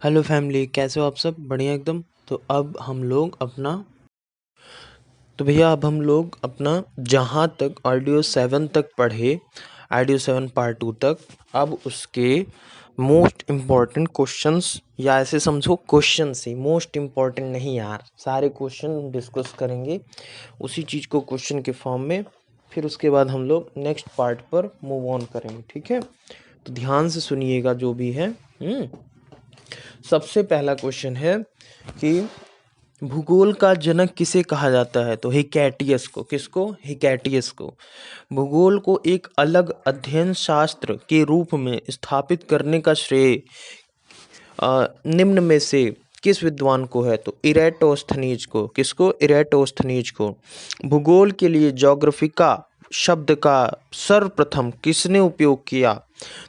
Hello family, कैसे हो आप सब? बढ़िया एकदम। तो अब हम लोग अपना तो भैया अब हम लोग अपना जहाँ तक ऑडियो 7 तक पढ़े, ऑडियो 7 पार्ट 2 तक, अब उसके मोस्ट इम्पॉर्टेंट क्वेश्चंस, या ऐसे समझो क्वेश्चंस ही मोस्ट इम्पॉर्टेंट नहीं यार, सारे क्वेश्चन डिस्कस करेंगे उसी चीज़ को क्वेश्चन के फॉर्म में। फिर उसके बाद हम लोग नेक्स्ट पार्ट पर मूव ऑन करेंगे, ठीक है? तो ध्यान से सुनिएगा जो भी है। सबसे पहला क्वेश्चन है कि भूगोल का जनक किसे कहा जाता है? तो हिकैटियस को। किसको? हिकैटियस को। भूगोल को एक अलग अध्ययन शास्त्र के रूप में स्थापित करने का श्रेय निम्न में से किस विद्वान को है? तो इरेटोस्थनीज को। किसको? इरेटोस्थनीज को। भूगोल के लिए ज्योग्राफिका शब्द का सर्वप्रथम किसने उपयोग किया?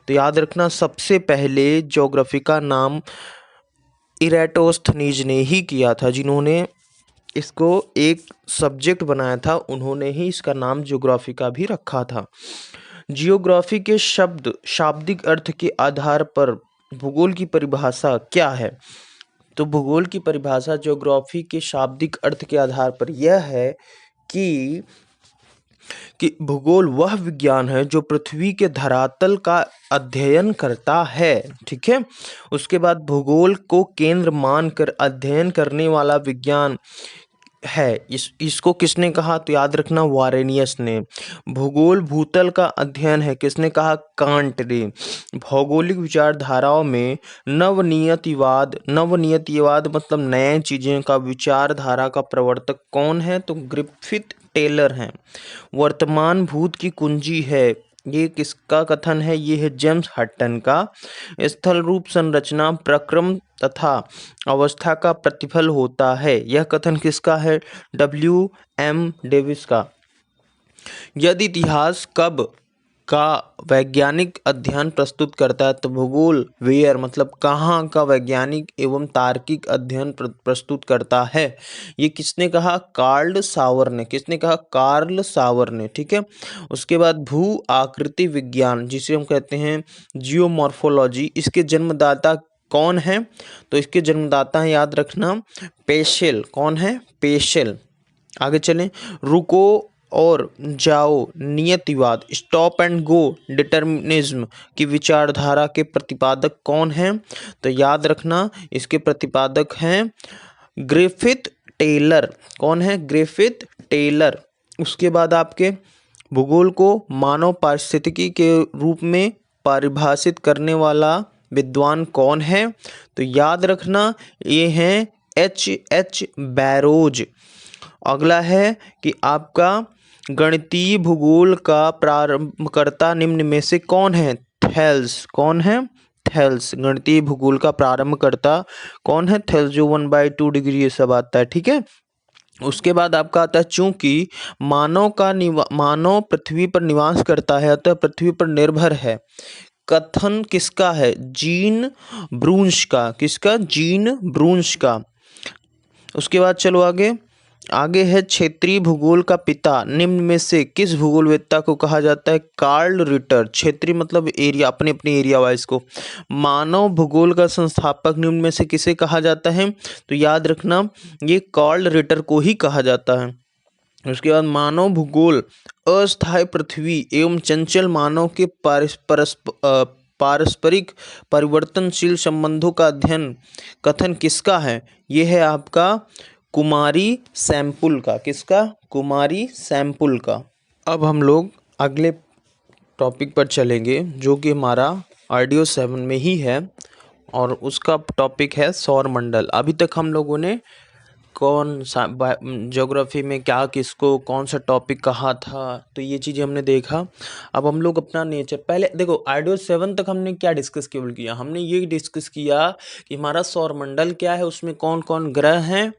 तो याद रखना, सबसे पहले ज्योग्राफिका नाम इरेटोस्थनीज ने ही किया था। जिन्होंने इसको एक सब्जेक्ट बनाया था, उन्होंने ही इसका नाम ज्योग्राफी का भी रखा था। जियोग्राफी के शब्द शाब्दिक अर्थ के आधार पर भूगोल की परिभाषा क्या है? तो भूगोल की परिभाषा ज्योग्राफी के शाब्दिक अर्थ के आधार पर यह है कि भूगोल वह विज्ञान है जो पृथ्वी के धरातल का अध्ययन करता है। ठीक है। उसके बाद भूगोल को केंद्र मानकर अध्ययन करने वाला विज्ञान है। इसको किसने कहा? तो याद रखना, वारेनियस ने। भूगोल भूतल का अध्ययन है। किसने कहा? कांट ने। भौगोलिक विचारधाराओं में नवनियतिवाद मतलब नए चीजें का विचारधारा का प्रवर्तक कौन है? तो ग्रिफिथ टेलर हैं। वर्तमान भूत की कुंजी है, ये किसका कथन है? ये है जेम्स हटन का। स्थल रूप संरचना प्रक्रम तथा अवस्था का प्रतिफल होता है, यह कथन किसका है? W.M. डेविस का। यदि इतिहास कब का वैज्ञानिक अध्ययन प्रस्तुत करता है? तो भूगोल वेयर मतलब कहाँ का वैज्ञानिक एवं तार्किक अध्ययन प्रस्तुत करता है। ये किसने कहा? कार्ल सावर ने। किसने कहा? कार्ल सावर ने। ठीक है। उसके बाद भू आकृति विज्ञान, जिसे हम कहते हैं जियोमॉर्फोलॉजी, इसके जन्मदाता कौन है? तो इसके जन्मदाता है, याद रखना, पेशेल। कौन है? पेशेल। आगे चलें। रुको और जाओ नियतिवाद, स्टॉप एंड गो डिटर्मिनिज्म की विचारधारा के प्रतिपादक कौन हैं? तो याद रखना, इसके प्रतिपादक हैं ग्रिफिथ टेलर। कौन है? Griffith Taylor. उसके बाद आपके भूगोल को मानव पारिस्थितिकी के रूप में परिभाषित करने वाला विद्वान कौन है? तो याद रखना, ये हैं H.H. बैरोज। अगला है कि आपका गणितीय भूगोल का प्रारंभकर्ता निम्न में से कौन है? थेल्स। कौन है? थेल्स। गणितीय भूगोल का प्रारंभकर्ता कौन है? थेल्स, जो 1/2 डिग्री ये सब आता है। ठीक है। उसके बाद आपका आता है, चूंकि मानव पृथ्वी पर निवास करता है अतः पृथ्वी पर निर्भर है, कथन किसका है? जीन ब्रूंस का। किसका? जीन ब्रूंस का। उसके बाद चलो आगे है क्षेत्रीय भूगोल का पिता निम्न में से किस भूगोलवेत्ता को कहा जाता है? Karl Ritter. क्षेत्रीय मतलब एरिया, अपने अपने एरिया वाइज को। मानव भूगोल का संस्थापक निम्न में से किसे कहा जाता है? तो याद रखना, ये कार्ल रिटर को ही कहा जाता है। उसके बाद मानव भूगोल अस्थायी पृथ्वी एवं चंचल मानव के पारस्परिक परिवर्तनशील संबंधों का अध्ययन कथन किसका है? यह है आपका कुमारी सैंपुल का। किसका? कुमारी सैंपुल का। अब हम लोग अगले टॉपिक पर चलेंगे, जो कि हमारा ऑडियो 7 में ही है, और उसका टॉपिक है सौरमंडल। अभी तक हम लोगों ने कौन सा ज्योग्राफी में क्या किसको कौन सा टॉपिक कहा था, तो ये चीज़ें हमने देखा। अब हम लोग अपना नेचर, पहले देखो ऑडियो 7 तक हमने क्या डिस्कस केवल किया? हमने ये डिस्कस किया कि हमारा सौरमंडल क्या है, उसमें कौन कौन ग्रह हैं,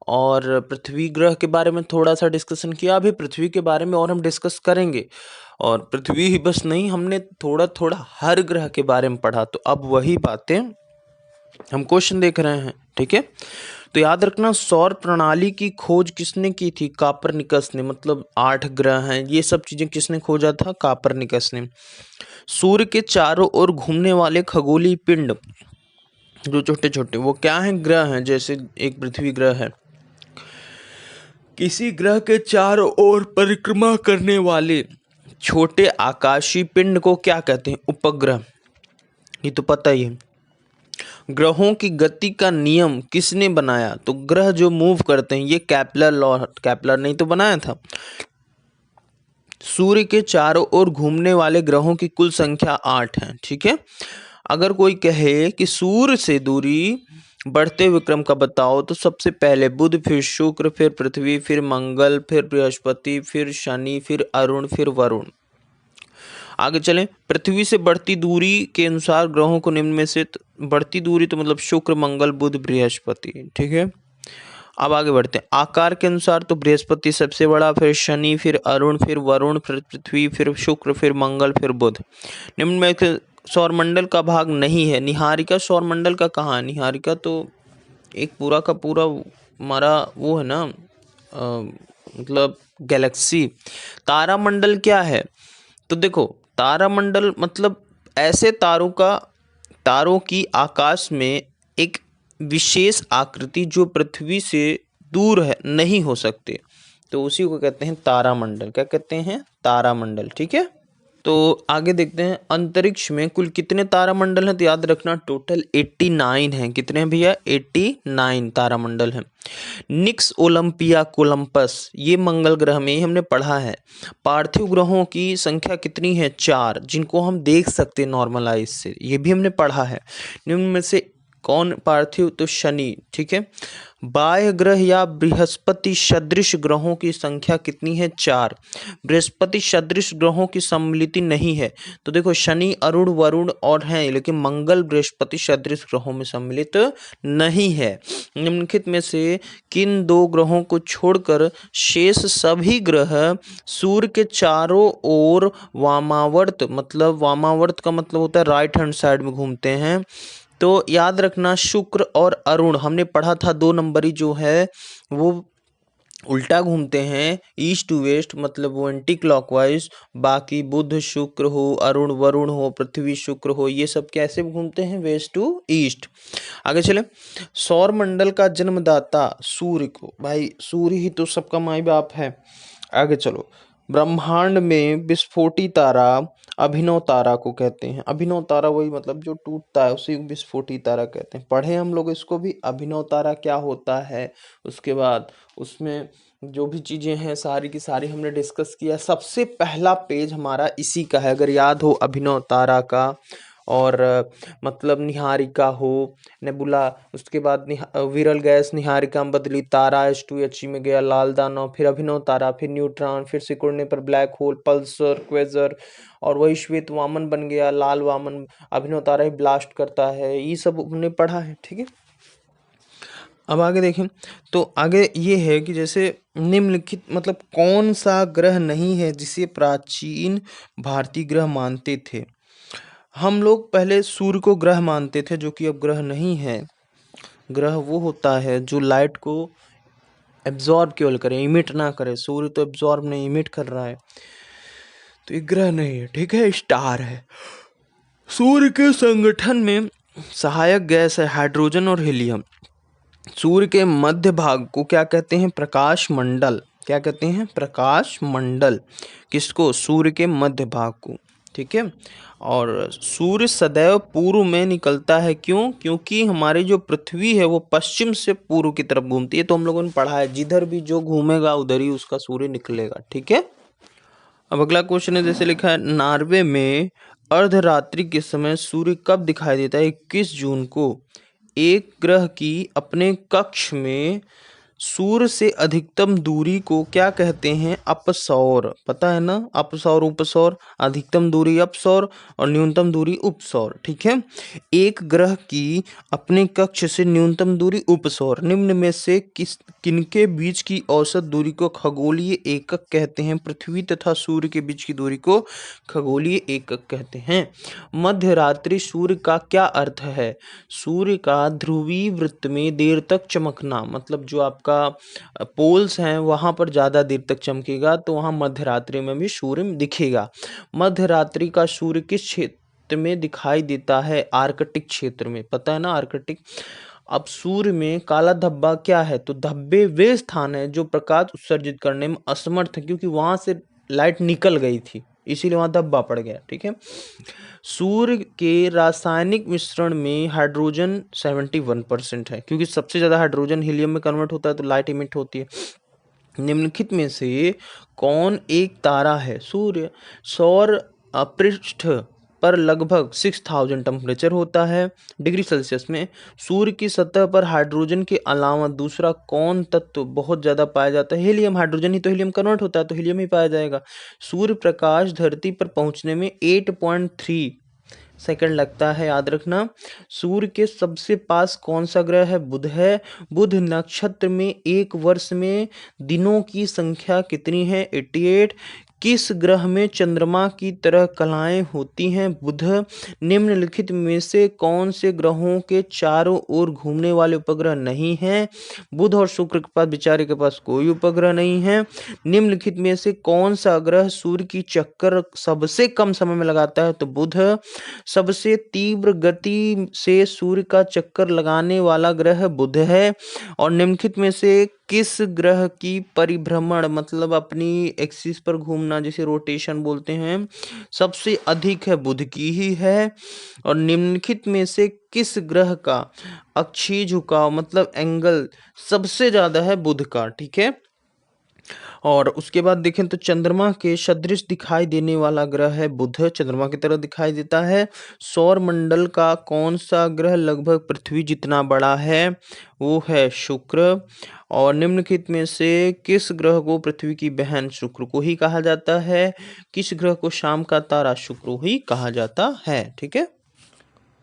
और पृथ्वी ग्रह के बारे में थोड़ा सा डिस्कशन किया। अभी पृथ्वी के बारे में और हम डिस्कस करेंगे, और पृथ्वी ही बस नहीं, हमने थोड़ा थोड़ा हर ग्रह के बारे में पढ़ा। तो अब वही बातें हम क्वेश्चन देख रहे हैं। ठीक है। तो याद रखना, सौर प्रणाली की खोज किसने की थी? कापरनिकस ने। मतलब 8 ग्रह हैं, ये सब चीजें किसने खोजा था? कापरनिकस ने। सूर्य के चारों ओर घूमने वाले खगोलीय पिंड जो छोटे छोटे वो क्या हैं, ग्रह हैं। जैसे एक पृथ्वी ग्रह है। किसी ग्रह के चारों ओर परिक्रमा करने वाले छोटे आकाशीय पिंड को क्या कहते हैं, उपग्रह। ये तो पता ही है। ग्रहों की गति का नियम किसने बनाया, तो ग्रह जो मूव करते हैं ये कैपलर लॉ, कैपलर ने तो बनाया था। सूर्य के चारों ओर घूमने वाले ग्रहों की कुल संख्या 8 है। ठीक है। अगर कोई कहे कि सूर्य से दूरी बढ़ते हुए क्रम का बताओ, तो सबसे पहले बुध, फिर शुक्र, फिर पृथ्वी, फिर मंगल, फिर बृहस्पति, फिर शनि, फिर अरुण, फिर वरुण। आगे चलें। पृथ्वी से बढ़ती दूरी के अनुसार ग्रहों को निम्न में से, बढ़ती दूरी तो मतलब शुक्र, मंगल, बुध, बृहस्पति। ठीक है। अब आगे बढ़ते हैं। आकार के अनुसार तो बृहस्पति सबसे बड़ा, फिर शनि, फिर अरुण, फिर वरुण, फिर पृथ्वी, फिर शुक्र, फिर मंगल, फिर बुध। निम्न में से सौरमंडल का भाग नहीं है। निहारिका सौरमंडल का कहाँ है? निहारिका तो एक पूरा का पूरा हमारा वो है ना, मतलब गैलेक्सी। तारामंडल क्या है? तो देखो, तारामंडल मतलब ऐसे तारों की आकाश में एक विशेष आकृति जो पृथ्वी से दूर है, नहीं हो सकते, तो उसी को कहते हैं तारामंडल। क्या कहते हैं? तारामंडल। ठीक है। तो आगे देखते हैं, अंतरिक्ष में कुल कितने तारामंडल हैं? तो याद रखना टोटल 89 हैं। कितने हैं भैया? 89 तारामंडल हैं। निक्स ओलंपिया कोलंपस, ये मंगल ग्रह में ही हमने पढ़ा है। पार्थिव ग्रहों की संख्या कितनी है? 4, जिनको हम देख सकते हैं नॉर्मल आइज से, ये भी हमने पढ़ा है। निम्न में से कौन पार्थिव? तो शनि। ठीक है। बाह्य ग्रह या बृहस्पति सदृश ग्रहों की संख्या कितनी है? 4। बृहस्पति सदृश ग्रहों की सम्मिलिति नहीं है। तो देखो, शनि, अरुण, वरुण और हैं, लेकिन मंगल बृहस्पति सदृश ग्रहों में सम्मिलित नहीं है। निम्नलिखित में से किन 2 ग्रहों को छोड़कर शेष सभी ग्रह सूर्य के चारों ओर वामावर्त, मतलब वामावर्त का मतलब होता है राइट हैंड साइड में घूमते हैं? तो याद रखना शुक्र और अरुण हमने पढ़ा था, 2 नंबरी जो है वो उल्टा घूमते हैं, ईस्ट टू वेस्ट, मतलब वो एंटी क्लॉकवाइज। बाकी बुध शुक्र हो, अरुण वरुण हो, पृथ्वी शुक्र हो, ये सब कैसे घूमते हैं? West to east. आगे चले। सौर मंडल का जन्मदाता सूर्य को, भाई सूर्य ही तो सबका माई बाप है। आगे चलो। ब्रह्मांड में विस्फोटी तारा अभिनव तारा को कहते हैं। अभिनव तारा वही मतलब जो टूटता है, उसी को विस्फोटी तारा कहते हैं। पढ़े हम लोग इसको भी, अभिनव तारा क्या होता है। उसके बाद उसमें जो भी चीज़ें हैं सारी की सारी हमने डिस्कस किया। सबसे पहला पेज हमारा इसी का है, अगर याद हो, अभिनव तारा का। और मतलब निहारिका हो, नेबुला, उसके बाद विरल गैस निहारिका में बदली, तारा H2He में गया, लाल दानव, फिर अभिनव तारा, फिर न्यूट्रॉन, फिर सिकुड़ने पर ब्लैक होल, पल्सर, क्वेजर, और वही श्वेत वामन बन गया, लाल वामन। अभिनव तारा ही ब्लास्ट करता है। ये सब हमने पढ़ा है। ठीक है। अब आगे देखें, तो आगे ये है कि जैसे निम्नलिखित मतलब कौन सा ग्रह नहीं है जिसे प्राचीन भारतीय ग्रह मानते थे? हम लोग पहले सूर्य को ग्रह मानते थे, जो कि अब ग्रह नहीं है। ग्रह वो होता है जो लाइट को एब्जॉर्ब केवल करे, इमिट ना करे। सूर्य तो एब्जॉर्ब नहीं, इमिट कर रहा है, तो ये ग्रह नहीं है। ठीक है, स्टार है। सूर्य के संगठन में सहायक गैस है हाइड्रोजन और हीलियम। सूर्य के मध्य भाग को क्या कहते हैं? प्रकाश मंडल। क्या कहते हैं? प्रकाश मंडल। किसको? सूर्य के मध्य भाग को। ठीक है। और सूर्य सदैव पूर्व में निकलता है। क्यों? क्योंकि हमारी जो पृथ्वी है वो पश्चिम से पूर्व की तरफ घूमती है। तो हम लोगों ने पढ़ा है, जिधर भी जो घूमेगा उधर ही उसका सूर्य निकलेगा। ठीक है। अब अगला क्वेश्चन है, जैसे लिखा है, नॉर्वे में अर्धरात्रि के समय सूर्य कब दिखाई देता है? 21 जून को। एक ग्रह की अपने कक्ष में सूर्य से अधिकतम दूरी को क्या कहते हैं? अपसौर। पता है ना, अपसौर उपसौर। अधिकतम दूरी अपसौर और न्यूनतम दूरी उपसौर। ठीक है। एक ग्रह की अपने कक्ष से न्यूनतम दूरी उपसौर। निम्न में से किनके बीच की औसत दूरी को खगोलीय एकक कहते हैं? पृथ्वी तथा सूर्य के बीच की दूरी को खगोलीय एकक कहते हैं। मध्य रात्रि सूर्य का क्या अर्थ है? सूर्य का ध्रुवीय वृत्त में देर तक चमकना, मतलब जो आपका पोल्स हैं वहां पर ज्यादा देर तक चमकेगा, तो वहां मध्य रात्रि में भी सूर्य दिखेगा। मध्य रात्रि का सूर्य किस क्षेत्र क्षेत्र में दिखाई देता है? आर्कटिक क्षेत्र में, पता है ना आर्कटिक। अब सूर्य में काला धब्बा क्या है? तो धब्बे वे स्थान है जो प्रकाश उत्सर्जित करने में असमर्थ है, क्योंकि वहां से लाइट निकल गई थी, इसीलिए वहां धब्बा पड़ गया। ठीक है। सूर्य के रासायनिक मिश्रण में हाइड्रोजन 71% है, क्योंकि सबसे ज्यादा हाइड्रोजन हीलियम में कन्वर्ट होता है तो लाइट इमिट होती है। निम्नलिखित में से कौन एक तारा है? सूर्य सौर पृष्ठ पर लगभग 6000 टेम्परेचर होता है डिग्री सेल्सियस में। सूर्य की सतह पर हाइड्रोजन के अलावा दूसरा कौन तत्व बहुत ज्यादा पाया जाता है? हीलियम। हाइड्रोजन ही तो हीलियम कन्वर्ट होता है तो हीलियम ही पाया जाएगा। सूर्य प्रकाश धरती पर पहुंचने में 8.3 सेकंड लगता है, याद रखना। सूर्य के सबसे पास कौन सा ग्रह है? बुध है। बुध नक्षत्र में एक वर्ष में दिनों की संख्या कितनी है? 88। किस ग्रह में चंद्रमा की तरह कलाएं होती हैं? बुध। निम्नलिखित में से कौन से ग्रहों के चारों ओर घूमने वाले उपग्रह नहीं हैं? बुध और शुक्र के पास, बेचारे के पास कोई उपग्रह नहीं है। निम्नलिखित में से कौन सा ग्रह सूर्य की चक्कर सबसे कम समय में लगाता है? तो बुध। सबसे तीव्र गति से सूर्य का चक्कर लगाने वाला ग्रह बुध है। और निम्नलिखित में से किस ग्रह की परिभ्रमण, मतलब अपनी एक्सिस पर घूमना, जिसे रोटेशन बोलते हैं, सबसे अधिक है? बुध की ही है। और निम्नलिखित में से किस ग्रह का अक्षीय झुकाव, मतलब एंगल, सबसे ज्यादा है? बुध का। ठीक है। और उसके बाद देखें तो चंद्रमा के सदृश दिखाई देने वाला ग्रह है बुध, चंद्रमा की तरह दिखाई देता है। सौर मंडल का कौन सा ग्रह लगभग पृथ्वी जितना बड़ा है? वो है शुक्र। और निम्नलिखित में से किस ग्रह को पृथ्वी की बहन शुक्र को ही कहा जाता है? किस ग्रह को शाम का तारा शुक्र ही कहा जाता है? ठीक है।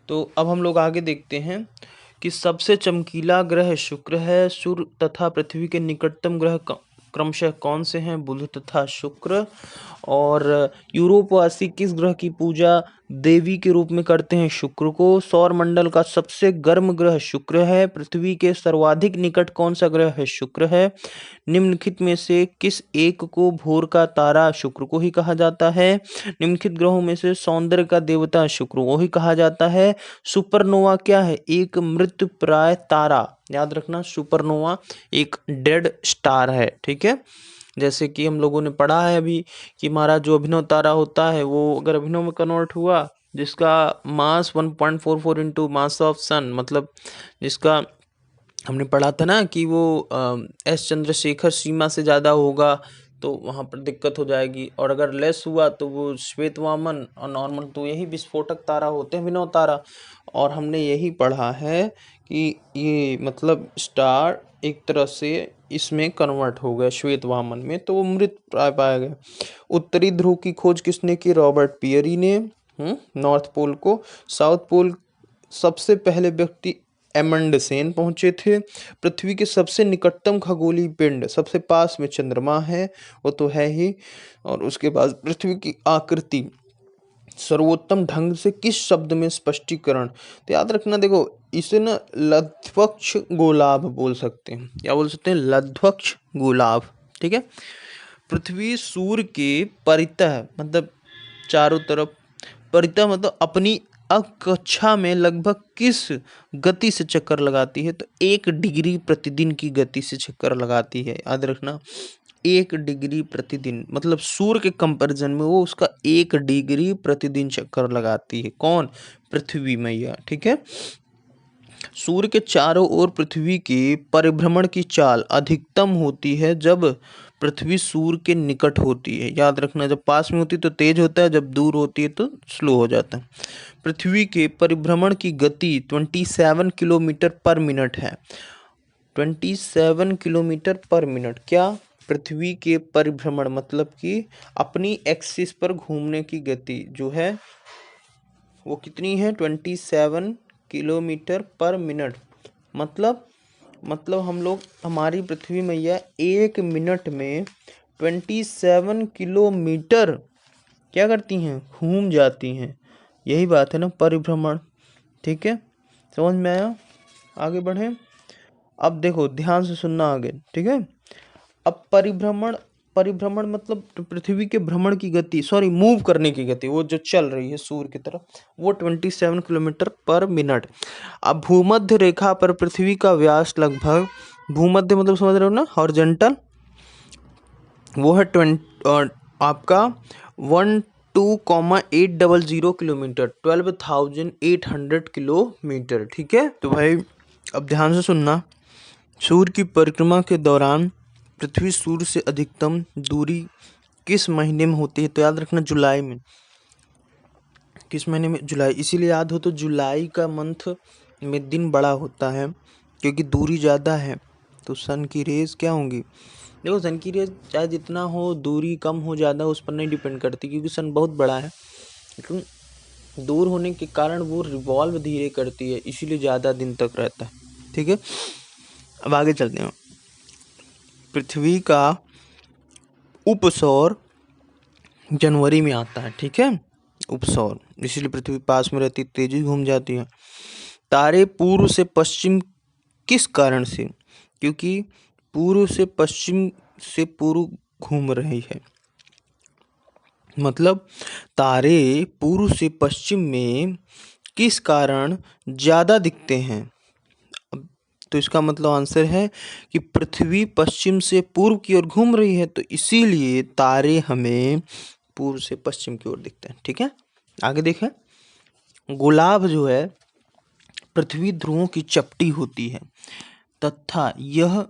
तो अब हम लोग आगे देखते हैं कि सबसे चमकीला ग्रह शुक्र है। सूर्य तथा पृथ्वी के निकटतम ग्रह क्रमशः कौन से हैं? बुध तथा शुक्र। और यूरोपवासी किस ग्रह की पूजा देवी के रूप में करते हैं? शुक्र को। सौर मंडल का सबसे गर्म ग्रह शुक्र है। पृथ्वी के सर्वाधिक निकट कौन सा ग्रह है? शुक्र है। निम्नलिखित में से किस एक को भोर का तारा शुक्र को ही कहा जाता है? निम्नलिखित ग्रहों में से सौंदर्य का देवता शुक्र को ही कहा जाता है। सुपरनोवा क्या है? एक मृतप्राय तारा। याद रखना, सुपरनोवा एक डेड स्टार है। ठीक है। जैसे कि हम लोगों ने पढ़ा है अभी कि हमारा जो अभिनव तारा होता है वो अगर अभिनव में कन्वर्ट हुआ, जिसका मास 1.44 इंटू मास ऑफ सन, मतलब जिसका हमने पढ़ा था ना कि वो एस चंद्रशेखर सीमा से ज़्यादा होगा तो वहाँ पर दिक्कत हो जाएगी, और अगर लेस हुआ तो वो श्वेत वामन और नॉर्मल, तो यही विस्फोटक तारा होते हैं, अभिनव तारा। और हमने यही पढ़ा है कि ये मतलब स्टार एक तरह से इसमें कन्वर्ट हो गया श्वेत वामन में, तो वो मृत प्राय पाया गया। उत्तरी ध्रुव की खोज किसने की? रॉबर्ट पियरी ने। नॉर्थ पोल को, साउथ पोल सबसे पहले व्यक्ति एमंडसेन पहुंचे थे। पृथ्वी के सबसे निकटतम खगोलीय पिंड, सबसे पास में चंद्रमा है, वो तो है ही। और उसके बाद पृथ्वी की आकृति सर्वोत्तम ढंग से किस शब्द में स्पष्टीकरण? तो याद रखना, देखो इसे ना लध्वक्ष गोलाभ बोल सकते हैं। क्या बोल सकते हैं? लध्वक्ष गोलाभ। ठीक है। पृथ्वी सूर्य के परितः, मतलब चारों तरफ, परितः मतलब अपनी अकक्षा में लगभग किस गति से चक्कर लगाती है? तो 1 डिग्री प्रतिदिन की गति से चक्कर लगाती है। याद रखना, 1 डिग्री प्रतिदिन, मतलब सूर्य के कंपैरिजन में वो उसका 1 डिग्री प्रतिदिन चक्कर लगाती है। कौन? पृथ्वी मैया। ठीक है। सूर्य के चारों ओर पृथ्वी के परिभ्रमण की चाल अधिकतम होती है जब पृथ्वी सूर्य के निकट होती है। याद रखना, जब पास में होती है तो तेज होता है, जब दूर होती है तो स्लो हो जाता है। पृथ्वी के परिभ्रमण की गति 27 किलोमीटर पर मिनट है। 27 किलोमीटर पर मिनट। क्या? पृथ्वी के परिभ्रमण मतलब कि अपनी एक्सिस पर घूमने की गति जो है वो कितनी है? 27 किलोमीटर पर मिनट। मतलब हम लोग, हमारी पृथ्वी मैया 1 मिनट में 27 किलोमीटर क्या करती हैं? घूम जाती हैं। यही बात है ना, परिभ्रमण। ठीक है, समझ में आया? आगे बढ़े। अब देखो ध्यान से सुनना आगे। ठीक है। अब परिभ्रमण मतलब पृथ्वी के भ्रमण की गति, सॉरी मूव करने की गति, वो जो चल रही है सूर्य की तरफ, वो 27 किलोमीटर पर मिनट। अब भूमध्य रेखा पर पृथ्वी का व्यास लगभग, भूमध्य मतलब समझ रहे हो ना, हॉरिजॉन्टल, वो है आपका 12,800 किलोमीटर, 12,800 किलोमीटर। ठीक है, तो भाई अब ध्यान से सुनना। सूर्य की परिक्रमा के दौरान पृथ्वी सूर्य से अधिकतम दूरी किस महीने में होती है? तो याद रखना जुलाई में। किस महीने में? जुलाई। इसीलिए याद हो तो जुलाई का मंथ में दिन बड़ा होता है, क्योंकि दूरी ज़्यादा है, तो सन की रेज क्या होंगी? देखो सन की रेज चाहे जितना हो, दूरी कम हो ज़्यादा उस पर नहीं डिपेंड करती, क्योंकि सन बहुत बड़ा है, लेकिन दूर होने के कारण वो रिवॉल्व धीरे करती है, इसीलिए ज़्यादा दिन तक रहता है। ठीक है, अब आगे चलते हैं। पृथ्वी का उपसौर जनवरी में आता है। ठीक है, उपसौर, इसीलिए पृथ्वी पास में रहती, तेजी घूम जाती है। तारे पूर्व से पश्चिम किस कारण से? क्योंकि पूर्व से पश्चिम से पूर्व घूम रही है, मतलब तारे पूर्व से पश्चिम में किस कारण ज़्यादा दिखते हैं? तो इसका मतलब आंसर है कि पृथ्वी पश्चिम से पूर्व की ओर घूम रही है, तो इसीलिए तारे हमें पूर्व से पश्चिम की ओर दिखते हैं। ठीक है, आगे देखें। गुलाब जो है पृथ्वी ध्रुवों की चपटी होती है, तथा यह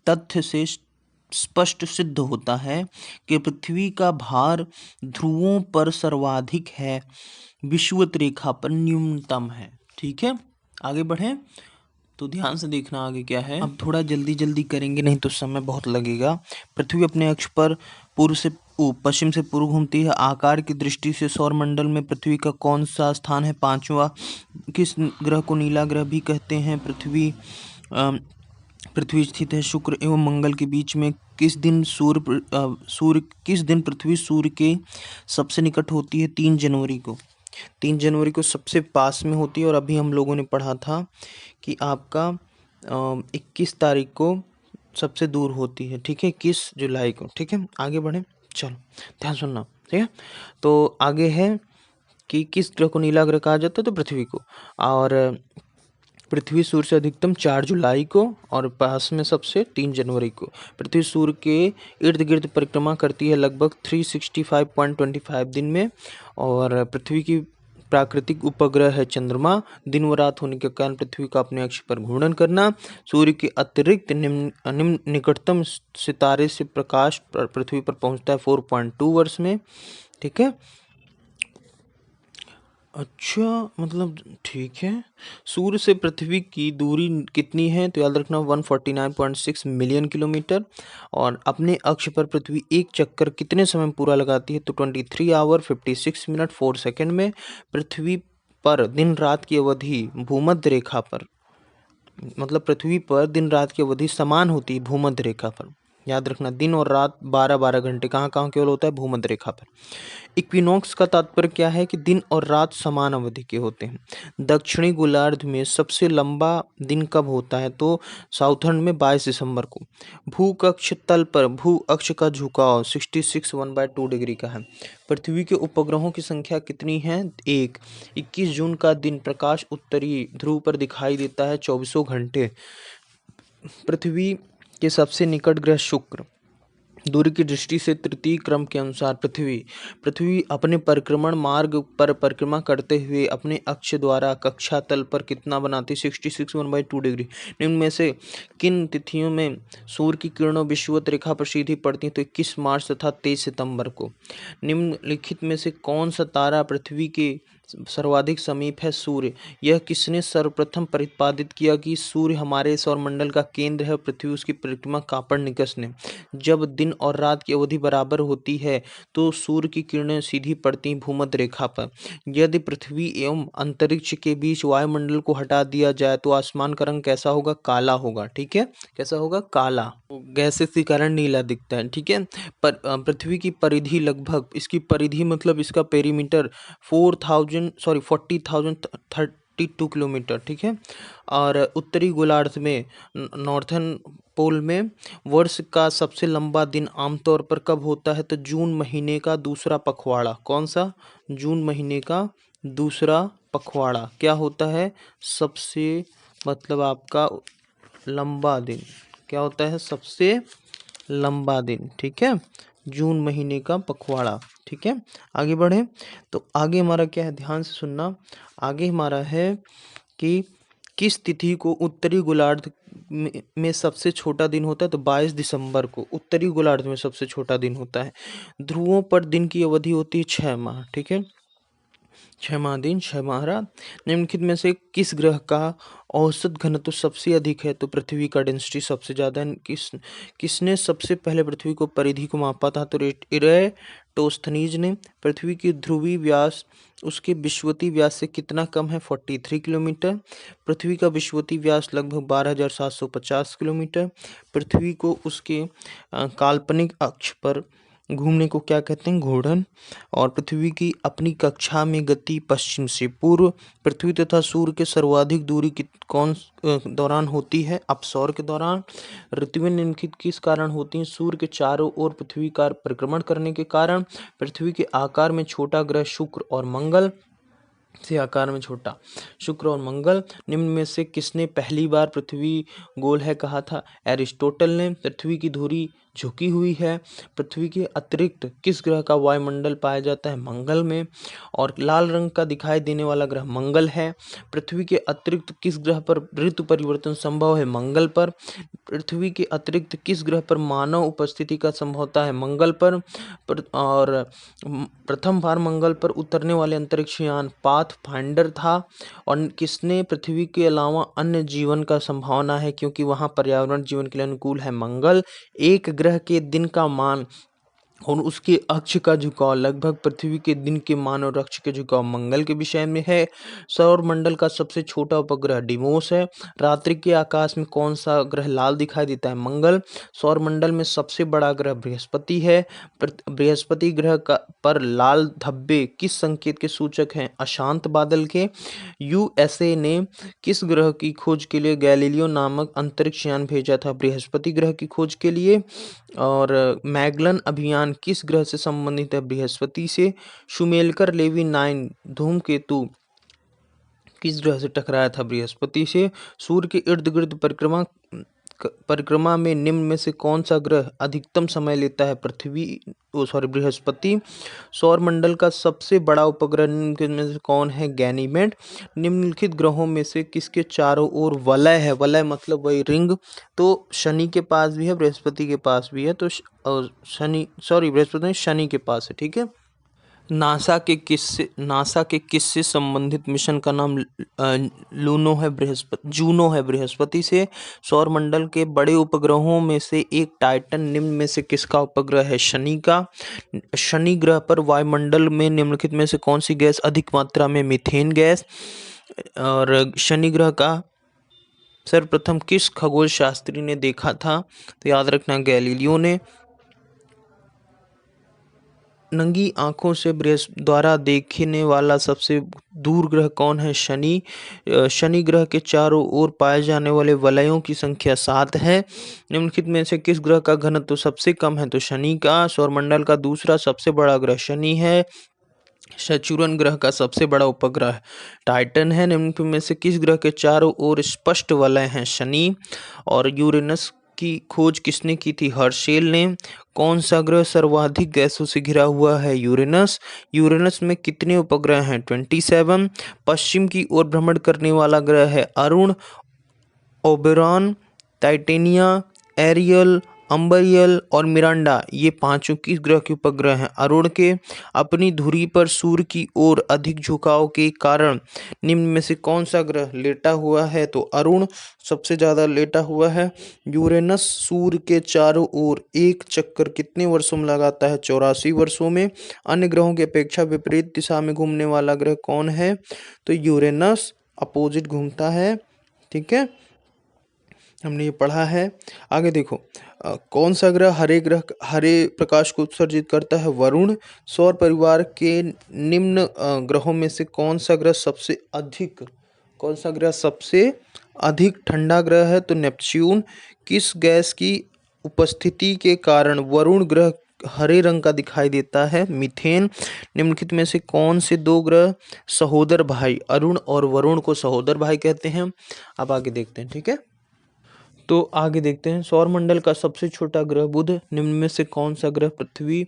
तथ्य से स्पष्ट सिद्ध होता है कि पृथ्वी का भार ध्रुवों पर सर्वाधिक है, विषुवत रेखा पर न्यूनतम है। ठीक है, आगे बढ़ें तो ध्यान से देखना आगे क्या है। अब थोड़ा जल्दी जल्दी करेंगे, नहीं तो समय बहुत लगेगा। पृथ्वी अपने अक्ष पर पूर्व से पश्चिम से पूर्व घूमती है। आकार की दृष्टि से सौरमंडल में पृथ्वी का कौन सा स्थान है? 5वां। किस ग्रह को नीला ग्रह भी कहते हैं? पृथ्वी स्थित है शुक्र एवं मंगल के बीच में। किस दिन किस दिन पृथ्वी सूर्य के सबसे निकट होती है? 3 जनवरी को। 3 जनवरी को सबसे पास में होती है, और अभी हम लोगों ने पढ़ा था कि आपका 21 तारीख को सबसे दूर होती है। ठीक है, 21 जुलाई को। ठीक है, आगे बढ़ें, चलो ध्यान सुनना। ठीक है, तो आगे है कि किस ग्रह को नीला ग्रह कहा जाता है? तो पृथ्वी को। और पृथ्वी सूर्य से अधिकतम 4 जुलाई को, और पास में सबसे 3 जनवरी को। पृथ्वी सूर्य के इर्द गिर्द परिक्रमा करती है लगभग 365.25 दिन में। और पृथ्वी की प्राकृतिक उपग्रह है चंद्रमा। दिन व रात होने के कारण पृथ्वी का अपने अक्ष पर घूर्णन करना। सूर्य के अतिरिक्त निम्न निकटतम सितारे से प्रकाश पृथ्वी पर पहुंचता है 4.2 वर्ष में। ठीक है, अच्छा, मतलब ठीक है। सूर्य से पृथ्वी की दूरी कितनी है? तो याद रखना 149.6 मिलियन किलोमीटर। और अपने अक्ष पर पृथ्वी एक चक्कर कितने समय में पूरा लगाती है? तो 23 आवर 56 मिनट 4 सेकंड में। पृथ्वी पर दिन रात की अवधि भूमध्य रेखा पर, मतलब पृथ्वी पर दिन रात की अवधि समान होती है भूमध्य रेखा पर। याद रखना, दिन और रात 12-12 घंटे कहाँ कहाँ केवल होता है? भूमध्य रेखा पर। इक्विनॉक्स का तात्पर्य क्या है? कि दिन और रात समान अवधि के होते हैं। दक्षिणी गोलार्ध में सबसे लंबा दिन कब होता है? तो साउथर्न में 22 दिसंबर को। भूकक्ष तल पर भू अक्ष का झुकाव 66 1/2 डिग्री का है। पृथ्वी के उपग्रहों की संख्या कितनी है? 1। 21 जून का दिन प्रकाश उत्तरी ध्रुव पर दिखाई देता है 24 घंटे। पृथ्वी के सबसे निकट ग्रह शुक्र। दूरी की दृष्टि से तृतीय क्रम के अनुसार पृथ्वी अपने परिक्रमण मार्ग पर परिक्रमा करते हुए अपने अक्ष द्वारा कक्षा तल पर कितना बनाती? 66 1/2 डिग्री। निम्न में से किन तिथियों में सूर्य की किरणों विषुवत रेखा पर सीधी पड़ती हैं? तो 21 मार्च तथा 23 सितंबर को। निम्नलिखित में से कौन सा तारा पृथ्वी के सर्वाधिक समीप है? सूर्य। यह किसने सर्वप्रथम प्रतिपादित किया कि सूर्य हमारे सौरमंडल का केंद्र है, पृथ्वी उसकी परिक्रमा? कापर्निकस ने। जब दिन और रात की अवधि बराबर होती है तो सूर्य की किरणें सीधी पड़ती हैं भूमध्य रेखा पर। यदि पृथ्वी एवं अंतरिक्ष के बीच वायुमंडल को हटा दिया जाए तो आसमान का रंग कैसा होगा? काला होगा। ठीक है, कैसा होगा? काला। गैसेस के कारण नीला दिखता है। ठीक है, पर पृथ्वी की परिधि लगभग, इसकी परिधि मतलब इसका पेरीमीटर 40,032 किलोमीटर। ठीक है, और उत्तरी गोलार्ध में नॉर्थन पोल में वर्ष का सबसे लंबा दिन आमतौर पर कब होता है? तो जून महीने का दूसरा पखवाड़ा। कौन सा? जून महीने का दूसरा पखवाड़ा क्या होता है? सबसे मतलब आपका लंबा दिन क्या होता है? सबसे लंबा दिन। ठीक है, जून महीने का पखवाड़ा। ठीक है, आगे बढ़े तो आगे हमारा क्या है, ध्यान से सुनना। आगे हमारा है कि किस तिथि को उत्तरी गोलार्ध में सबसे छोटा दिन होता है? तो 22 दिसंबर को उत्तरी गोलार्ध में सबसे छोटा दिन होता है। ध्रुवों पर दिन की अवधि होती है 6 माह। ठीक है, 6 माह दिन, 6 माह रात। निम्नलिखित में से किस ग्रह का औसत घनत्व सबसे अधिक है? तो पृथ्वी का डेंसिटी सबसे ज्यादा है। किसने सबसे पहले पृथ्वी को परिधि को मापा था? तो इरेटोस्थनीज ने। पृथ्वी की ध्रुवीय व्यास उसके विषुवतीय व्यास से कितना कम है? 43 किलोमीटर। पृथ्वी का विषुवतीय व्यास लगभग 12,750 किलोमीटर। पृथ्वी को उसके काल्पनिक अक्ष पर घूमने को क्या कहते हैं? घूर्णन। और पृथ्वी की अपनी कक्षा में गति पश्चिम से पूर्व। पृथ्वी तथा सूर्य के सर्वाधिक दूरी कौन दौरान होती है? अपसौर के दौरान। ऋतुएं निम्नलिखित किस कारण होती हैं? सूर्य के चारों ओर पृथ्वी का परिक्रमण करने के कारण। पृथ्वी के आकार में छोटा ग्रह शुक्र और मंगल से आकार में छोटा शुक्र और मंगल। निम्न में से किसने पहली बार पृथ्वी गोल है कहा था? एरिस्टोटल ने। पृथ्वी की धुरी झुकी हुई है। पृथ्वी के अतिरिक्त किस ग्रह का वायुमंडल पाया जाता है? मंगल में। और लाल रंग का दिखाई देने वाला ग्रह मंगल है। पृथ्वी के अतिरिक्त किस ग्रह पर ऋतु परिवर्तन संभव है? मंगल पर। पृथ्वी के अतिरिक्त किस ग्रह पर मानव उपस्थिति का संभवता है? मंगल पर। और प्रथम बार मंगल पर उतरने वाले अंतरिक्ष यान पाथफाइंडर था। और किसने पृथ्वी के अलावा अन्य जीवन का संभावना है क्योंकि वहां पर्यावरण जीवन के लिए अनुकूल है? मंगल। एक ग्रह के दिन का मान और उसके अक्ष का झुकाव लगभग पृथ्वी के दिन के मान और अक्ष के झुकाव मंगल के विषय में है। सौर मंडल का सबसे छोटा उपग्रह डिमोस है। रात्रि के आकाश में कौन सा ग्रह लाल दिखाई देता है? मंगल। सौर मंडल में सबसे बड़ा ग्रह बृहस्पति है। बृहस्पति ग्रह का पर लाल धब्बे किस संकेत के सूचक हैं? अशांत बादल के। यूएसए ने किस ग्रह की खोज के लिए गैलीलियो नामक अंतरिक्ष यान भेजा था? बृहस्पति ग्रह की खोज के लिए। और मैगलन अभियान किस ग्रह से संबंधित है? बृहस्पति से। शुमेलकर लेवी 9 धूमकेतु किस ग्रह से टकराया था? बृहस्पति से। सूर्य के इर्द गिर्द परिक्रमा में निम्न में से कौन सा ग्रह अधिकतम समय लेता है? बृहस्पति। सौर मंडल का सबसे बड़ा उपग्रह निम्नलिखित में से कौन है? गैनीमेड। निम्नलिखित ग्रहों में से किसके चारों ओर वलय है? वलय मतलब वही रिंग। तो शनि के पास भी है, बृहस्पति के पास भी है। तो बृहस्पति शनि के पास है। ठीक है। नासा के किससे संबंधित मिशन का नाम जूनो है बृहस्पति से। सौर मंडल के बड़े उपग्रहों में से एक टाइटन निम्न में से किसका उपग्रह है? शनि का। शनि ग्रह पर वायुमंडल में निम्नलिखित में से कौन सी गैस अधिक मात्रा में? Methane gas. और शनि ग्रह का सर्वप्रथम किस खगोल शास्त्री ने देखा था? तो याद रखना गैलीलियो ने। नंगी आंखों से द्वारा देखने वाला सबसे दूर ग्रह कौन है? शनि। शनि ग्रह के चारों ओर पाए जाने वाले वलयों की संख्या 7 है। निम्नलिखित में से किस ग्रह का घनत्व सबसे कम है? तो शनि का। सौरमंडल का दूसरा सबसे बड़ा ग्रह शनि है। सचुरन ग्रह का सबसे बड़ा उपग्रह टाइटन है। निम्नलिखित में से किस ग्रह के चारों ओर स्पष्ट वलय हैं? शनि। और यूरेनस की खोज किसने की थी? हर्शेल ने। कौन सा ग्रह सर्वाधिक गैसों से घिरा हुआ है? यूरेनस। यूरेनस में कितने उपग्रह हैं? 27। पश्चिम की ओर भ्रमण करने वाला ग्रह है अरुण, ओबेरॉन, टाइटेनिया, एरियल, अम्बरियल और मिरांडा। ये पांचों किस ग्रह के उपग्रह हैं? अरुण के। अपनी धुरी पर सूर्य की ओर अधिक झुकाव के कारण निम्न में से कौन सा ग्रह लेटा हुआ है? तो अरुण सबसे ज्यादा लेटा हुआ है। यूरेनस सूर्य के चारों ओर एक चक्कर कितने वर्षों में लगाता है? 84 वर्षों में। अन्य ग्रहों की अपेक्षा विपरीत दिशा में घूमने वाला ग्रह कौन है? तो यूरेनस अपोजिट घूमता है। ठीक है, हमने ये पढ़ा है। आगे देखो, कौन सा ग्रह हरे प्रकाश को उत्सर्जित करता है? वरुण। सौर परिवार के निम्न ग्रहों में से कौन सा ग्रह सबसे अधिक ठंडा ग्रह है तो नेपच्यून। किस गैस की उपस्थिति के कारण वरुण ग्रह हरे रंग का दिखाई देता है? मीथेन। निम्नलिखित में से कौन से दो ग्रह सहोदर भाई, अरुण और वरुण को सहोदर भाई कहते हैं? अब आगे देखते हैं, ठीक है। तो आगे देखते हैं, सौरमंडल का सबसे छोटा ग्रह बुध। निम्न में से कौन सा ग्रह पृथ्वी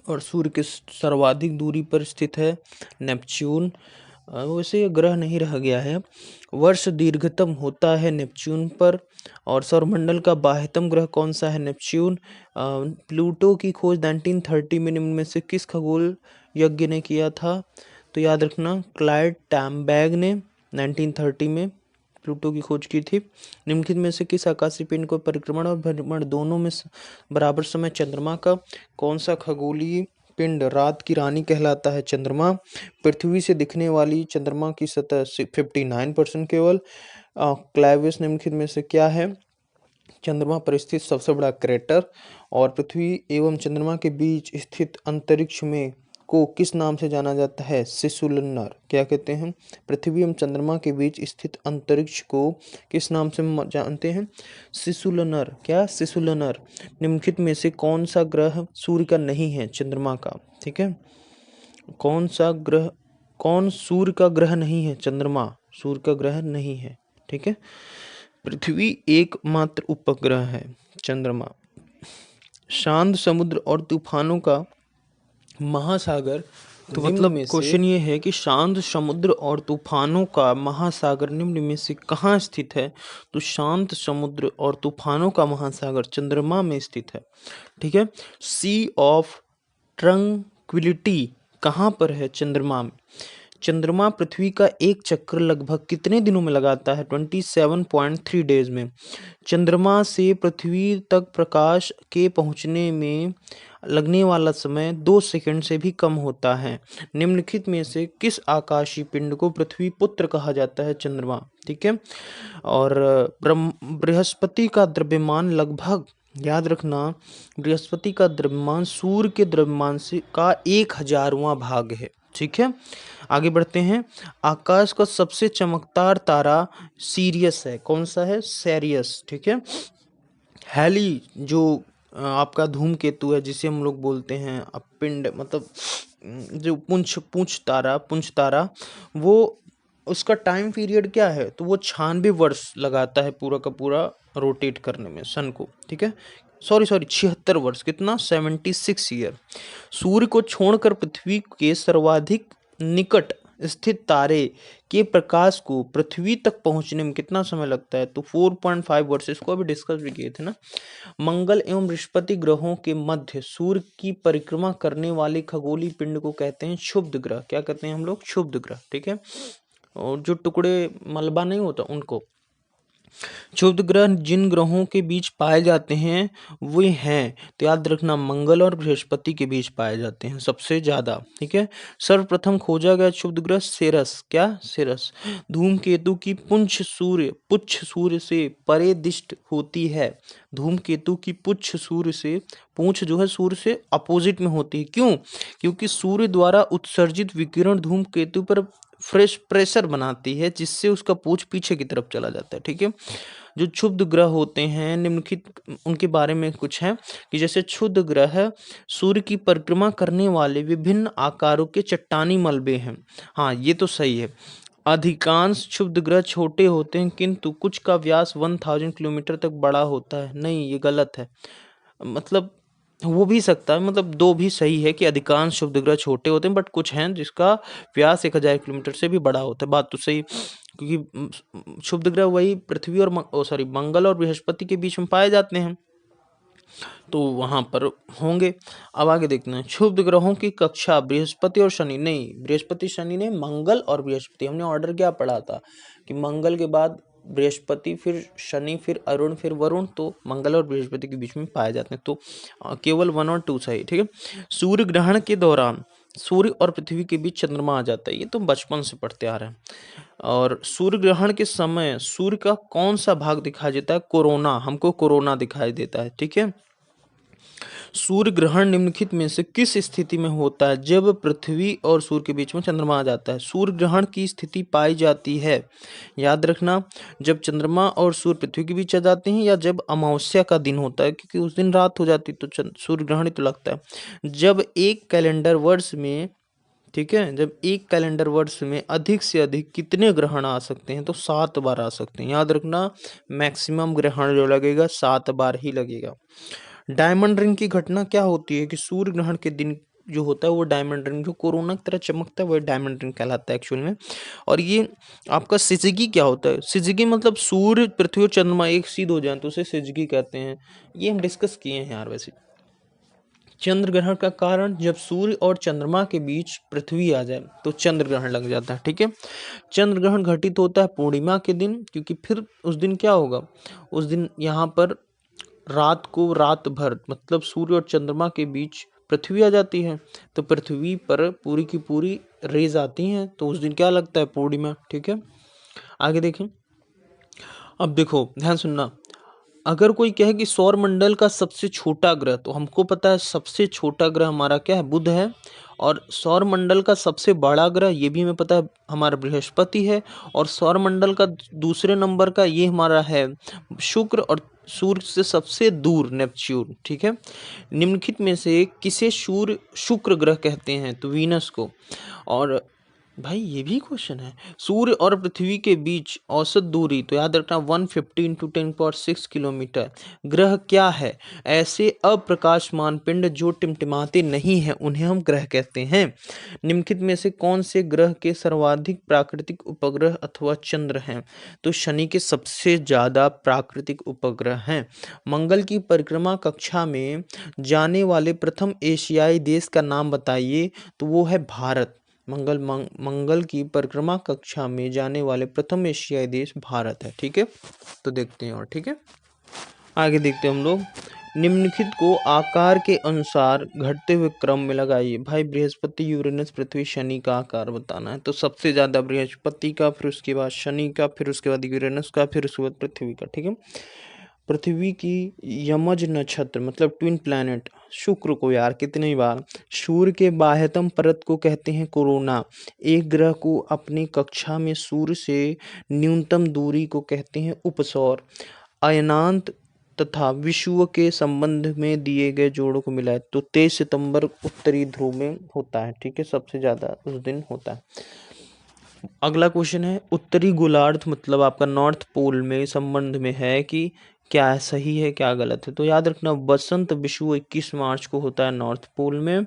और सूर्य के सर्वाधिक दूरी पर स्थित है? नेपच्यून। वैसे ये ग्रह नहीं रह गया है। वर्ष दीर्घतम होता है नेपच्यून पर। और सौरमंडल का बाह्यतम ग्रह कौन सा है? नेपच्यून। प्लूटो की खोज 1930 में निम्न में से किस खगोल यज्ञ ने किया था? तो याद रखना, क्लाइड टैमबैग ने 1930 में प्लूटो की खोज की थी। निम्नलिखित में से किस आकाशीय पिंड को परिक्रमण और भ्रमण दोनों में बराबर समय चंद्रमा का? कौन सा खगोलीय पिंड रात की रानी कहलाता है? चंद्रमा। पृथ्वी से दिखने वाली चंद्रमा की सतह 59% केवल। क्लैविस निम्नलिखित में से क्या है? चंद्रमा पर स्थित सबसे बड़ा क्रेटर। और पृथ्वी एवं चंद्रमा के बीच स्थित अंतरिक्ष में को किस नाम से जाना जाता है? शिशुलनर। क्या कहते हैं? पृथ्वी एवं चंद्रमा के बीच स्थित अंतरिक्ष को किस नाम से जानते हैं? शिशुलनर। क्या? शिशुलनर। निम्नलिखित में से कौन सा ग्रह सूर्य का नहीं है? चंद्रमा का। ठीक है, कौन सूर्य का ग्रह नहीं है? चंद्रमा सूर्य का ग्रह नहीं है। ठीक है, पृथ्वी एकमात्र उपग्रह है, चंद्रमा। शांत समुद्र और तूफानों का महासागर, तो मतलब क्वेश्चन ये है कि शांत समुद्र और तूफानों का महासागर निम्न में से कहाँ स्थित है? तो शांत समुद्र और तूफानों का महासागर चंद्रमा में स्थित है। ठीक है, सी ऑफ ट्रंक्विलिटी कहाँ पर है? चंद्रमा में। चंद्रमा पृथ्वी का एक चक्कर लगभग कितने दिनों में लगाता है? 27.3 डेज में। चंद्रमा से पृथ्वी तक प्रकाश के पहुंचने में लगने वाला समय 2 सेकंड से भी कम होता है। निम्नलिखित में से किस आकाशीय पिंड को पृथ्वी पुत्र कहा जाता है? चंद्रमा। ठीक है, और बृहस्पति का द्रव्यमान लगभग, याद रखना, बृहस्पति का द्रव्यमान सूर्य के द्रव्यमान से का 1000वां भाग है। ठीक है, आगे बढ़ते हैं। आकाश का सबसे चमकदार तारा सीरियस है। कौन सा है? सेरियस। ठीक है, हैली जो आपका धूमकेतु है, जिसे हम लोग बोलते हैं पिंड, मतलब जो पुंछ तारा, वो उसका टाइम पीरियड क्या है? तो वो 96 वर्ष लगाता है पूरा का पूरा रोटेट करने में सन को। ठीक है, सॉरी 76 वर्ष। कितना? 76 ईयर। सूर्य को छोड़कर पृथ्वी के सर्वाधिक निकट स्थित तारे के प्रकाश को पृथ्वी तक पहुंचने में कितना समय लगता है? तो 4.5 वर्ष। इसको अभी डिस्कस भी किए थे ना। मंगल एवं बृहस्पति ग्रहों के मध्य सूर्य की परिक्रमा करने वाले खगोलीय पिंड को कहते हैं क्षुब्ध ग्रह। क्या कहते हैं हम लोग? क्षुब्ध ग्रह। ठीक है, और जो टुकड़े मलबा नहीं होता उनको। क्षुब्ध ग्रह जिन ग्रहों के बीच पाए जाते हैं वे हैं, तो याद रखना, मंगल और बृहस्पति के बीच पाए जाते हैं सबसे ज्यादा। ठीक है, सर्वप्रथम खोजा गया क्षुब्ध ग्रह सेरस। क्या? सेरस। धूमकेतु की पुच्छ सूर्य से परे दिष्ट होती है। धूमकेतु की पुच्छ सूर्य से, पूंछ जो है सूर्य से अपोजिट में होती है। क्यों? क्योंकि सूर्य द्वारा उत्सर्जित विकिरण धूमकेतु पर फ्रेश प्रेशर बनाती है, जिससे उसका पूंछ पीछे की तरफ चला जाता है। ठीक है, जो क्षुब्ध ग्रह होते हैं निम्नलिखित उनके बारे में कुछ है कि जैसे क्षुब्ध ग्रह सूर्य की परिक्रमा करने वाले विभिन्न आकारों के चट्टानी मलबे हैं। हाँ, ये तो सही है। अधिकांश क्षुब्ध ग्रह छोटे होते हैं, किंतु कुछ का व्यास 1000 किलोमीटर तक बड़ा होता है। नहीं, ये गलत है। मतलब हो भी सकता है, मतलब दो भी सही है कि अधिकांश क्षुब्ध ग्रह छोटे होते हैं, बट कुछ हैं जिसका व्यास 1000 किलोमीटर से भी बड़ा होता है। बात तो सही, क्योंकि क्षुब्ध ग्रह वही पृथ्वी और मंगल और बृहस्पति के बीच में पाए जाते हैं, तो वहां पर होंगे। अब आगे देखते हैं, क्षुब्ध ग्रहों की कक्षा बृहस्पति और शनि। नहीं, बृहस्पति शनि नहीं, मंगल और बृहस्पति। हमने ऑर्डर क्या पढ़ा था कि मंगल के बाद बृहस्पति, फिर शनि, फिर अरुण, फिर वरुण, तो मंगल और बृहस्पति के बीच में पाए जाते हैं। तो केवल 1 और 2 सही। ठीक है, सूर्य ग्रहण के दौरान सूर्य और पृथ्वी के बीच चंद्रमा आ जाता है। ये तो बचपन से पढ़ते आ रहे हैं। और सूर्य ग्रहण के समय सूर्य का कौन सा भाग दिखाई देता है? कोरोना, हमको कोरोना दिखाई देता है। ठीक है, सूर्य ग्रहण निम्नलिखित में से किस स्थिति में होता है? जब पृथ्वी और सूर्य के बीच में चंद्रमा आ जाता है। सूर्य ग्रहण की स्थिति पाई जाती है, याद रखना, जब चंद्रमा और सूर्य पृथ्वी के बीच आ जाते हैं या जब अमावस्या का दिन होता है, क्योंकि उस दिन रात हो जाती है तो सूर्य ग्रहण ही तो लगता है। जब एक कैलेंडर वर्ष में, ठीक है, जब एक कैलेंडर वर्ष में अधिक से अधिक कितने ग्रहण आ सकते हैं? तो 7 बार आ सकते हैं। याद रखना, मैक्सिमम ग्रहण जो लगेगा 7 बार ही लगेगा। डायमंड रिंग की घटना क्या होती है? कि सूर्य ग्रहण के दिन जो होता है वो डायमंड रिंग, जो कोरोना की तरह चमकता है, वो डायमंड रिंग कहलाता है एक्चुअल में। और ये आपका सिजगी क्या होता है? सिजगी मतलब सूर्य, पृथ्वी और चंद्रमा एक सीध हो जाए तो उसे सिजगी कहते हैं। ये हम डिस्कस किए हैं यार वैसे। चंद्र ग्रहण का कारण, जब सूर्य और चंद्रमा के बीच पृथ्वी आ जाए तो चंद्र ग्रहण लग जाता है, ठीक है। चंद्र ग्रहण घटित होता है पूर्णिमा के दिन, क्योंकि फिर उस दिन क्या होगा? उस दिन यहाँ पर रात को, रात भर मतलब सूर्य और चंद्रमा के बीच पृथ्वी आ जाती है, तो पृथ्वी पर पूरी की पूरी रेज आती हैं, तो उस दिन क्या लगता है? पूर्णिमा, ठीक है। आगे देखें। अब देखो, ध्यान सुनना। अगर कोई कहे कि सौर मंडल का सबसे छोटा ग्रह, तो हमको पता है सबसे छोटा ग्रह हमारा क्या है? बुध है। और सौर मंडल का सबसे बड़ा ग्रह, ये भी हमें पता है, हमारा बृहस्पति है। और सौर मंडल का दूसरे नंबर का ये हमारा है शुक्र, और सूर्य से सबसे दूर नेपच्यून, ठीक है। निम्नलिखित में से किसे सूर्य शुक्र ग्रह कहते हैं? तो वीनस को। और भाई ये भी क्वेश्चन है, सूर्य और पृथ्वी के बीच औसत दूरी, तो याद रखना 150 × 10⁻6 किलोमीटर। ग्रह क्या है? ऐसे अप्रकाशमान पिंड जो टिमटिमाते नहीं हैं, उन्हें हम ग्रह कहते हैं। निम्नलिखित में से कौन से ग्रह के सर्वाधिक प्राकृतिक उपग्रह अथवा चंद्र हैं? तो शनि के सबसे ज्यादा प्राकृतिक उपग्रह हैं। मंगल की परिक्रमा कक्षा में जाने वाले प्रथम एशियाई देश का नाम बताइए? तो वो है भारत। मंगल की परिक्रमा कक्षा में जाने वाले प्रथम एशियाई देश भारत है, ठीक है। तो देखते हैं, और ठीक है, आगे देखते हैं हम लोग। निम्नलिखित को आकार के अनुसार घटते हुए क्रम में लगाइए। भाई बृहस्पति, यूरेनस, पृथ्वी, शनि का आकार बताना है। तो सबसे ज्यादा बृहस्पति का, फिर उसके बाद शनि का, फिर उसके बाद यूरेनस का, फिर उसके बाद पृथ्वी का, ठीक है। पृथ्वी की यमज नक्षत्र मतलब ट्विन प्लैनेट शुक्र को, यार कितनी बार, सूर्य के बाह्यतम परत को कहते हैं कोरोना। एक ग्रह को अपनी कक्षा में सूर्य से न्यूनतम दूरी को कहते हैं उपसौर। अयनांत तथा विषुव के संबंध में दिए गए जोड़ों को मिलाए तो 23 सितंबर उत्तरी ध्रुव में होता है, ठीक है, सबसे ज्यादा उस दिन होता है। अगला क्वेश्चन है, उत्तरी गोलार्ध मतलब आपका नॉर्थ पोल में संबंध में है कि क्या सही है क्या गलत है? तो याद रखना, बसंत विषुव 21 मार्च को होता है नॉर्थ पोल में,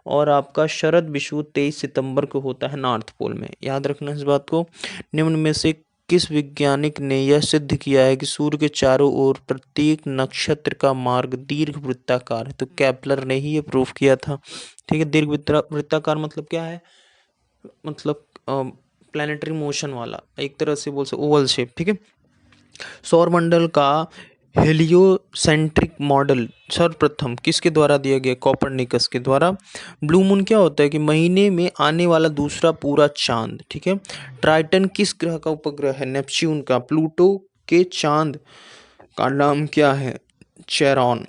और आपका शरद विषुव 23 सितंबर को होता है नॉर्थ पोल में। याद रखना इस बात को। निम्न में से किस वैज्ञानिक ने यह सिद्ध किया है कि सूर्य के चारों ओर प्रत्येक नक्षत्र का मार्ग दीर्घ वृत्ताकार है? तो केपलर ने ही ये प्रूफ किया था, ठीक है। दीर्घ वृत्ताकार मतलब क्या है? मतलब प्लैनेटरी मोशन वाला, एक तरह से बोल सकते ओवल शेप, ठीक है। सौर मंडल का हेलियोसेंट्रिक मॉडल सर्वप्रथम किसके द्वारा दिया गया? कोपरनिकस के द्वारा। ब्लू मून क्या होता है? कि महीने में आने वाला दूसरा पूरा चांद, ठीक है। ट्राइटन किस ग्रह का उपग्रह है? नेपच्यून का। प्लूटो के चांद का नाम क्या है? चेरॉन।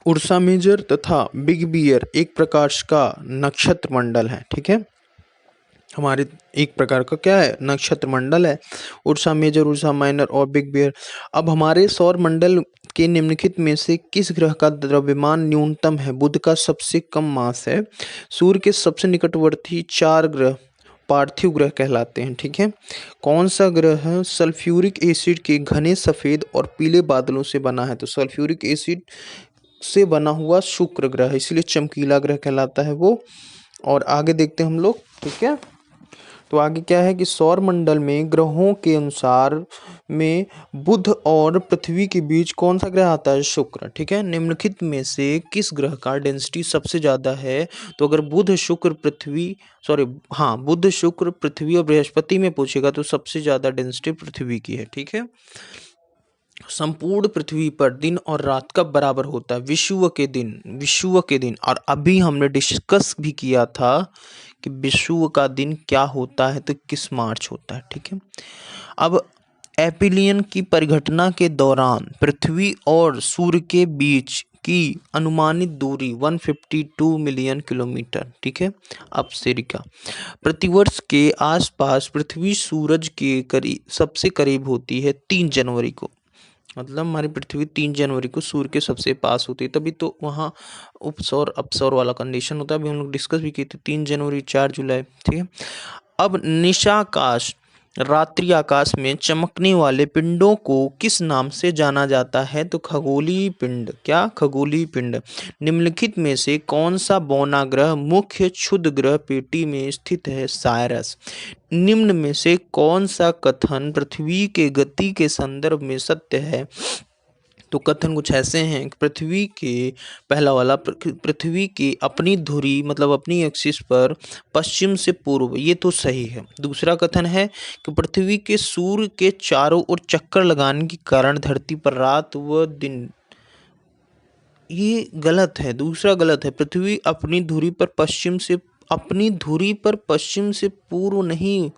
उर्सा मेजर तथा बिग बियर एक प्रकार का नक्षत्र मंडल है, ठीक है, हमारे एक प्रकार का क्या है? नक्षत्र मंडल है। उर्सा मेजर, उर्सा माइनर और बिग बियर। अब हमारे सौर मंडल के निम्नलिखित में से किस ग्रह का द्रव्यमान न्यूनतम है? बुध का सबसे कम मास है। सूर्य के सबसे निकटवर्ती 4 ग्रह पार्थिव ग्रह कहलाते हैं, ठीक है। कौन सा ग्रह सल्फ्यूरिक एसिड के घने सफेद और पीले बादलों से बना है? तो सल्फ्यूरिक एसिड से बना हुआ शुक्र ग्रह, इसलिए चमकीला ग्रह कहलाता है वो। और आगे देखते हैं हम लोग, ठीक है। तो आगे क्या है कि सौर मंडल में ग्रहों के अनुसार में बुध और पृथ्वी के बीच कौन सा ग्रह आता है? शुक्र, ठीक है। निम्नलिखित में से किस ग्रह का डेंसिटी सबसे ज्यादा है? तो अगर बुध शुक्र पृथ्वी और बृहस्पति में पूछेगा तो सबसे ज्यादा डेंसिटी पृथ्वी की है, ठीक है। संपूर्ण पृथ्वी पर दिन और रात कब बराबर होता है? विषुव के दिन। और अभी हमने डिस्कस भी किया था कि विषुव का दिन क्या होता है, तो 21 मार्च होता है, ठीक है। अब एपिलियन की परिघटना के दौरान पृथ्वी और सूर्य के बीच की अनुमानित दूरी 152 मिलियन किलोमीटर, ठीक है। अब सेरिका प्रतिवर्ष के आसपास पृथ्वी सूरज के करीब सबसे करीब होती है 3 जनवरी को। मतलब हमारी पृथ्वी 3 जनवरी को सूर्य के सबसे पास होती है, तभी तो वहाँ उपसौर अपसौर वाला कंडीशन होता है। अभी हम लोग डिस्कस भी किए थे 3 जनवरी 4 जुलाई, ठीक है। अब निशाकाश रात्रि आकाश में चमकने वाले पिंडों को किस नाम से जाना जाता है? तो खगोलीय पिंड। क्या? खगोलीय पिंड। निम्नलिखित में से कौन सा बौना ग्रह मुख्य क्षुद्र ग्रह पेटी में स्थित है? साइरस। निम्न में से कौन सा कथन पृथ्वी के गति के संदर्भ में सत्य है? तो कथन कुछ ऐसे हैं कि पृथ्वी के पहला वाला पृथ्वी की अपनी धुरी मतलब अपनी एक्सिस पर पश्चिम से पूर्व, ये तो सही है। दूसरा कथन है कि पृथ्वी के सूर्य के चारों ओर चक्कर लगाने के कारण धरती पर रात व दिन, ये गलत है। दूसरा गलत है। पृथ्वी अपनी धुरी पर पश्चिम से पूर्व नहीं,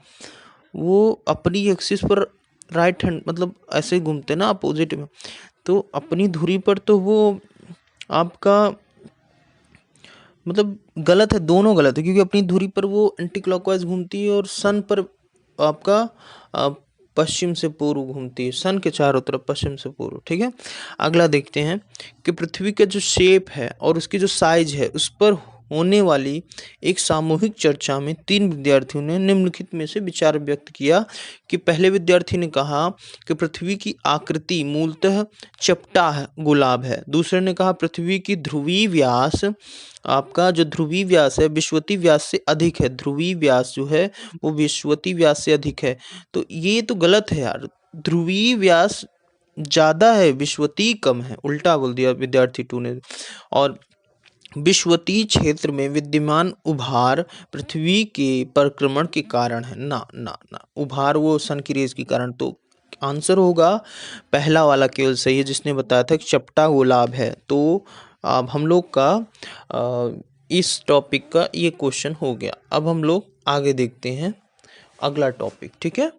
वो अपनी एक्सिस पर राइट हैंड मतलब ऐसे घूमते ना अपोजिट में, तो अपनी धुरी पर तो वो आपका मतलब गलत है, दोनों गलत है, क्योंकि अपनी धुरी पर वो एंटी क्लॉकवाइज घूमती है और सन पर आपका पश्चिम से पूर्व घूमती है, सन के चारों तरफ पश्चिम से पूर्व, ठीक है। अगला देखते हैं कि पृथ्वी का जो शेप है और उसकी जो साइज है उस पर होने वाली एक सामूहिक चर्चा में 3 विद्यार्थियों ने निम्नलिखित में से विचार व्यक्त किया कि पहले विद्यार्थी ने कहा कि पृथ्वी की आकृति मूलतः चपटा है, गुलाब है। दूसरे ने कहा पृथ्वी की ध्रुवीय व्यास, आपका जो ध्रुवीय व्यास है विषुवतीय व्यास से अधिक है। ध्रुवीय व्यास जो है वो विषुवतीय व्यास से अधिक है। तो ये तो गलत है यार, ध्रुवीय व्यास ज़्यादा है, विषुवतीय कम है, उल्टा बोल दिया विद्यार्थी 2 ने। और विषुवतीय क्षेत्र में विद्यमान उभार पृथ्वी के परिक्रमण के कारण है। ना ना ना, उभार वो सन की रेज के कारण। तो आंसर होगा पहला वाला केवल सही है, जिसने बताया था कि चपटा गुलाब है। तो अब हम लोग का इस टॉपिक का ये क्वेश्चन हो गया। अब हम लोग आगे देखते हैं अगला टॉपिक, ठीक है।